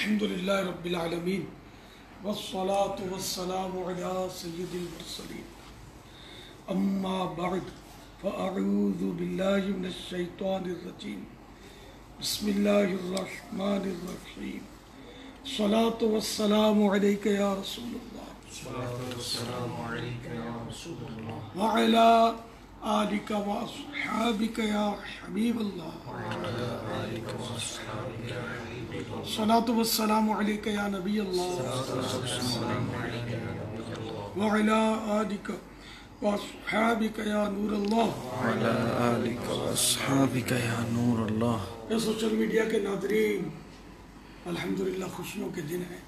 अल्हम्दुलिल्लाह रब्बिल आलमीन वस्सलातु वस्सलामु अला सय्यिदिल मुरसलीन अम्मा बअद फ़अऊज़ु बिल्लाहि मिनश शैतानिर रजीम बिस्मिल्लाहिर रहमानिर रहीम सलातु वस्सलामु अलैका या रसूलल्लाह व अला आलिका व अस्हाबिका या हबीबल्लाह सलातु वस्सलामु अलैका या नबी अल्लाह व अला आलिका व अस्हाबिका या नूर अल्लाह ये सोशल मीडिया के नाज़रीन, अल्हम्दुलिल्लाह खुशियों के दिन है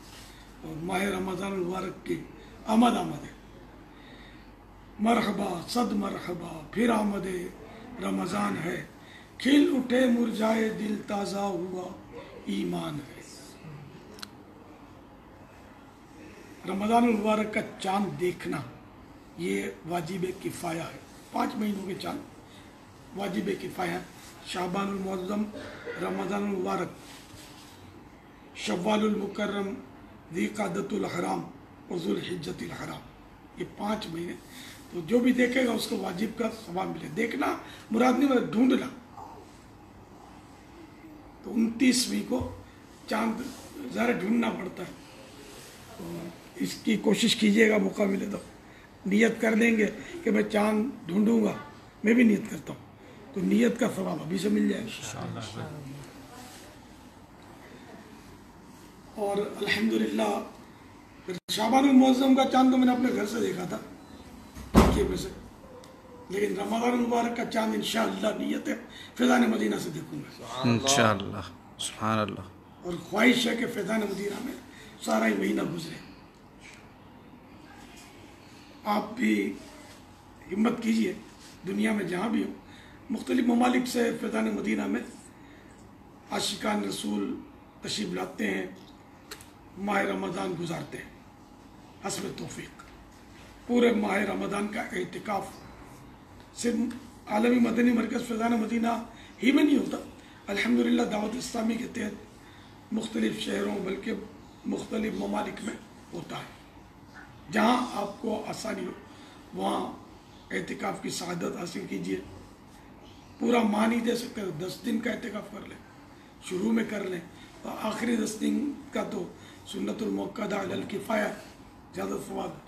और माह रमज़ान मुबारक की आमद है। मरहबा सद मरहबा फिर आमद रमज़ान है, खिल उठे मुरझाए दिल ताज़ा हुआ ईमान है। रमज़ान मुबारक का चाँद देखना ये वाजिब किफ़ाया है। 5 महीनों के चाँद वाजिब किफ़ाया, शाबानुल मुअज़्ज़म, रमज़ानुल मुबारक, शव्वालुल मुकर्रम, ज़ीक़ादतुल हराम और ज़ुल्हिज्जतुल हराम, ये 5 महीने। तो जो भी देखेगा उसको वाजिब का सवाब मिले। देखना मुराद नहीं, मतलब ढूंढना। तो 29वीं को चांद ज़रा ढूंढना पड़ता है, तो इसकी कोशिश कीजिएगा, मौका मिले तो नियत कर लेंगे कि मैं चांद ढूंढूंगा। मैं भी नियत करता हूँ, तो नियत का सवाब अभी से मिल जाएगा। और अल्हम्दुलिल्लाह शाबानुल मुअज़्ज़म का चांद तो मैंने अपने घर से देखा था में से, लेकिन रमज़ान मुबारक का चांद इंशाअल्लाह नियत है फैज़ान मदीना से देखूंगा इंशाअल्लाह। सुभान अल्लाह। और ख्वाहिश है कि फैज़ान मदीना में सारा ही महीना गुजरे। आप भी हिम्मत कीजिए, दुनिया में जहाँ भी हो, मुख्तलिफ ममालिक से फैज़ान मदीना में आशिकान रसूल तशरीफ़ लाते हैं, माह रमज़ान गुजारते हैं हस्ब तौफीक। पूरे माह रमज़ान का एहतिकाफ सिर्फ आलमी मदनी मरकज़ फैज़ान मदीना ही में नहीं होता, अल्हम्दुलिल्लाह दावत इस्लामी के तहत मुख्तलिफ शहरों बल्कि मुख्तलिफ ममालिक में होता है। जहाँ आपको आसानी हो वहाँ एहतिकाफ की सआदत हासिल कीजिए। पूरा माह नहीं दे सकते, 10 दिन का एहतिकाफ कर लें, शुरू में कर लें, तो आखिरी 10 दिन का तो सुन्नतुल मुअक्कदा अलल किफ़ाया, ज़्यादा सवाब है।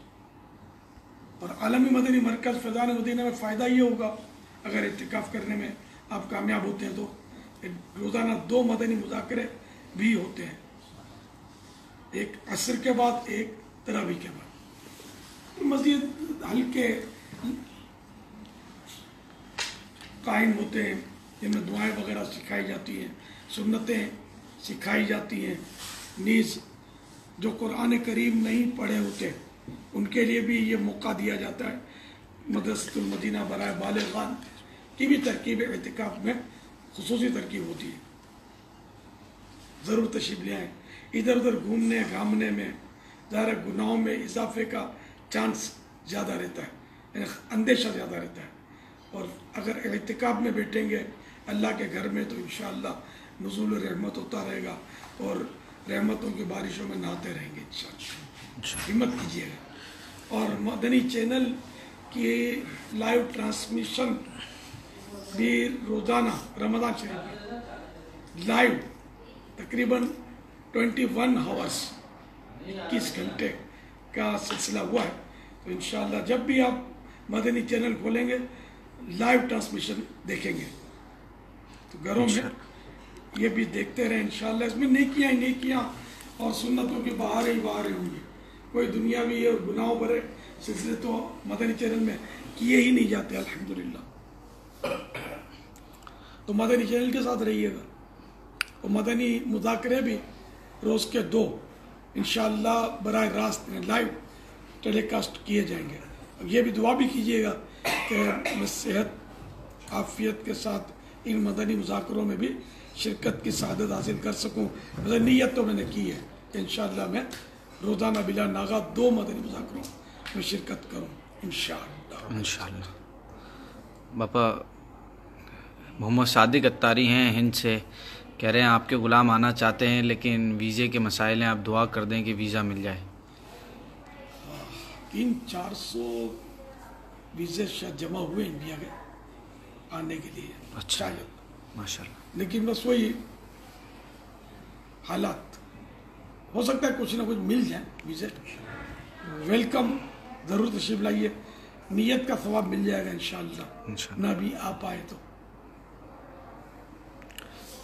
और आलमी मदनी मरकज़ फैज़ान मदीना में फ़ायदा ये होगा, अगर इत्तिकाफ़ करने में आप कामयाब होते हैं तो रोज़ाना 2 मदनी मुज़ाकरे भी होते हैं, एक असर के बाद, एक तरावी के बाद। मज़ीद हल्के कायम होते हैं जिनमें दुआएं वगैरह सिखाई जाती हैं, सुन्नतें सिखाई जाती हैं। नीज़ जो कुरान करीम नहीं पढ़े होते उनके लिए भी ये मौका दिया जाता है। मदरसतुल मदीना बराए बालिग़ान की भी तरकीब एहतिकाफ में खुसूसी तरकीब होती है, ज़रूर तशरीफ़ ले आएँ। इधर उधर घूमने घामने में ज़ाहिर गुनाहों में इजाफे का चांस ज़्यादा रहता है, यानी अंदेशा ज़्यादा रहता है। और अगर एहतिकाफ में बैठेंगे अल्लाह के घर में तो इंशाअल्लाह नुज़ूल रहमत होता रहेगा और रहमतों की बारिशों में नहाते रहेंगे इंशाअल्लाह। हिम्मत कीजिएगा। और मदनी चैनल की लाइव ट्रांसमिशन भी रोज़ाना रमज़ान शरीफ लाइव तकरीबन 21 आवर्स 21 घंटे का सिलसिला हुआ है। तो इंशाअल्लाह जब भी आप मदनी चैनल खोलेंगे लाइव ट्रांसमिशन देखेंगे, तो घरों में ये भी देखते रहें इंशाअल्लाह। इसमें नेकियां ही नेकियां और सुन्नतों की बहारें ही बहारें होंगी। कोई दुनियावी और गुनाहों भरे सिलसिले तो मदनी चैनल में किए ही नहीं जाते अल्हम्दुलिल्लाह। तो मदनी चैनल के साथ रहिएगा। और मदनी मुज़ाकरे भी रोज़ के 2 इंशाअल्लाह बराह रास्त लाइव टेलीकास्ट किए जाएंगे। अब ये भी दुआ भी कीजिएगा कि मैं सेहत आफियत के साथ इन मदनी मुज़ाकरों में भी शिरकत की सआदत हासिल कर सकूँ। मतलब नीयत तो मैंने की है कि इंशाअल्लाह मैं रोज़ाना बिला नागा 2 मदनी मुज़ाकरों में शिरकत करूँ इंशाअल्लाह। बापा मोहम्मद सादिक अत्तारी हैं हिंद से, کہہ رہے ہیں آپ کے غلام آنا چاہتے ہیں لیکن ویزے کے مسائل ہیں، آپ دعا کر دیں کہ ویزا مل جائے۔ 300-400 ویزے شاید جمع ہوئے انڈیا کے آنے کے لیے، اچھا، شاید، ماشاء اللہ۔ لیکن بس وہی حالات، ہو سکتا ہے کچھ نہ کچھ مل جائے ویزے۔ ویلکم، ضرور تشریف لائیے، نیت کا ثواب مل جائے گا انشاءاللہ، نہ بھی آ پائے تو۔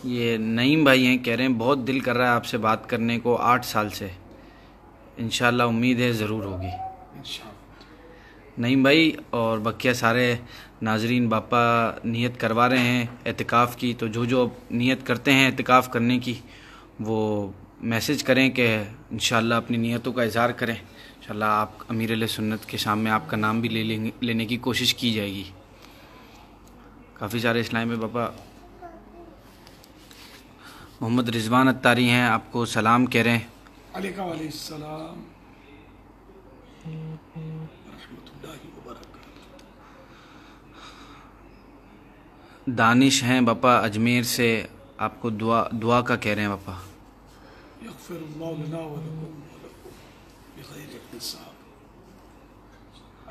یہ نعیم بھائی ہیں، کہہ رہے ہیں بہت دل کر رہا ہے آپ سے بات کرنے کو 8 سال سے، انشاءاللہ امید ہے ضرور ہوگی انشاءاللہ۔ نعیم بھائی اور بقیہ سارے ناظرین، باپا نیت کروا رہے ہیں اعتکاف کی، تو جو نیت کرتے ہیں اعتکاف کرنے کی وہ میسج کریں کہ انشاءاللہ اپنی نیتوں کا اظہار کریں، انشاءاللہ آپ امیر اہل سنت کے سامنے آپ کا نام بھی لینے کی کوشش کی جائے گی۔ کافی سارے اسلام میں باپا محمد رضوان اتاری ہیں، آپ کو سلام کہہ رہے ہیں۔ علیکہ وعلیہ السلام ورحمۃ اللہ وبرکاتہ۔ دانش ہیں باپا اجمیر سے، آپ کو دعا کا کہہ رہے ہیں باپا۔ یغفر اللہ لنا ولکم بغیر حساب۔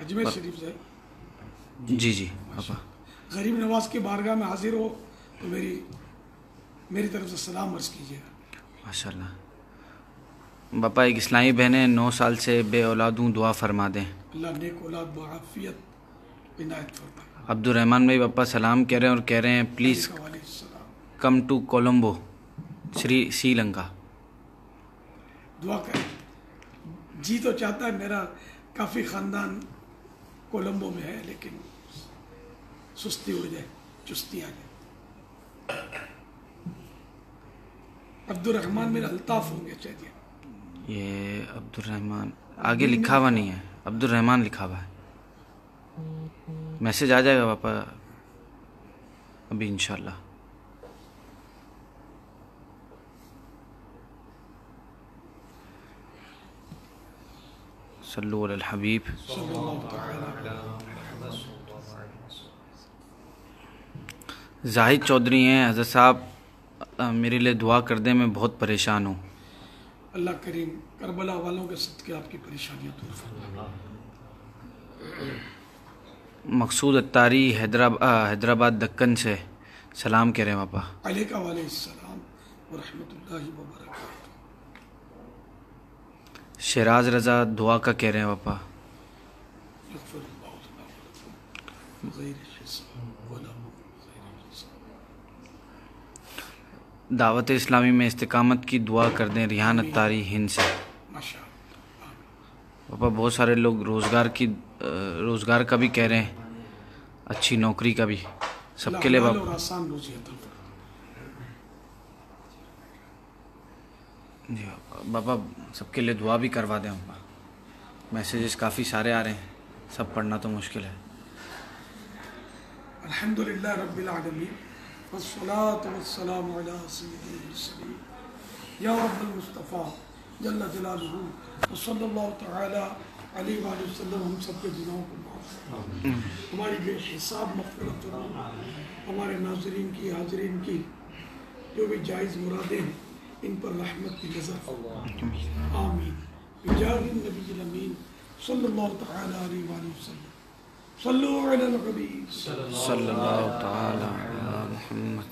اجمیر شریف سے جی باپا، غریب نواز کی بارگاہ میں حاضر ہو تو میری طرف سے سلام عرض کیجیے گا۔ ماشاء اللہ۔ باپا ایک اسلامی بہن ہے، 9 سال سے بے اولاد ہوں، دعا فرما دیں۔ اللہ نیک اولاد بعافیت عنایت فرمائے۔ عبد الرحمن بھائی باپا سلام کہہ رہے ہیں اور کہہ رہے ہیں پلیز علیکہ وعلیہ السلام، کم ٹو کولمبو، سری لنکا۔ دعا کریں، جی تو چاہتا ہے میرا کافی خاندان کولمبو میں ہے، لیکن سستی اڑ جائے، چستی آ جائے۔ عبد الرحمن میرا الطاف ہوں گے چاہیے۔ یہ عبد الرحمن آگے لکھا ہوا نہیں ہے، عبد الرحمن لکھا ہوا ہے۔ میسج آ جائے گا باپا ابھی انشاءاللہ۔ صلو علی الحبیب۔ صلی اللہ تعالی زاہد چودھری ہیں، حضرت صاحب میرے لیے دعا کر دیں، میں بہت پریشان ہوں۔ اللہ کریم کربلا والوں کے صدقے آپ کی پریشانیاں دور فرمائے۔ مقصود اتاری حیدرآباد دکن سے سلام کہہ رہے ہیں باپا۔ علیکہ وعلیہ السلام ورحمۃ اللہ وبرکاتہ۔ شیراز رضا دعا کا کہہ رہے ہیں باپا۔ یغفر اللہ لنا ولکم بغیر حساب ولا غیر حساب۔ دعوت اسلامی میں استقامت کی دعا کر دیں، ریحان اتاری ہند سے۔ ماشاء اللہ۔ باپا بہت سارے لوگ روزگار کا بھی کہہ رہے ہیں، اچھی نوکری کا بھی، سب کے لیے حلال باپا۔ اور آسان روزی عطا فرمائے۔ جی باپا سب کے لیے دعا بھی کروا دیں باپا۔ میسیجز کافی سارے آ رہے ہیں، سب پڑھنا تو مشکل ہے۔ الحمدللہ رب العالمین والصلاة والسلام علی سید المرسلین یا رب المصطفیٰ جل جلالہ وصلی اللہ تعالی علیہ وآلہ وسلم۔ ہم سب کے گناہوں کو معاف، ہماری بے حساب مغفرت فرما، ہمارے ناظرین کی، حاضرین کی جو بھی جائز مرادیں ہیں ان پر رحمت کی نظر فرما، آمین بجاہ النبی الامین صلی اللہ تعالی علیہ وآلہ وسلم۔ صلو علی الحبیب صلی اللہ تعالی علی محمد۔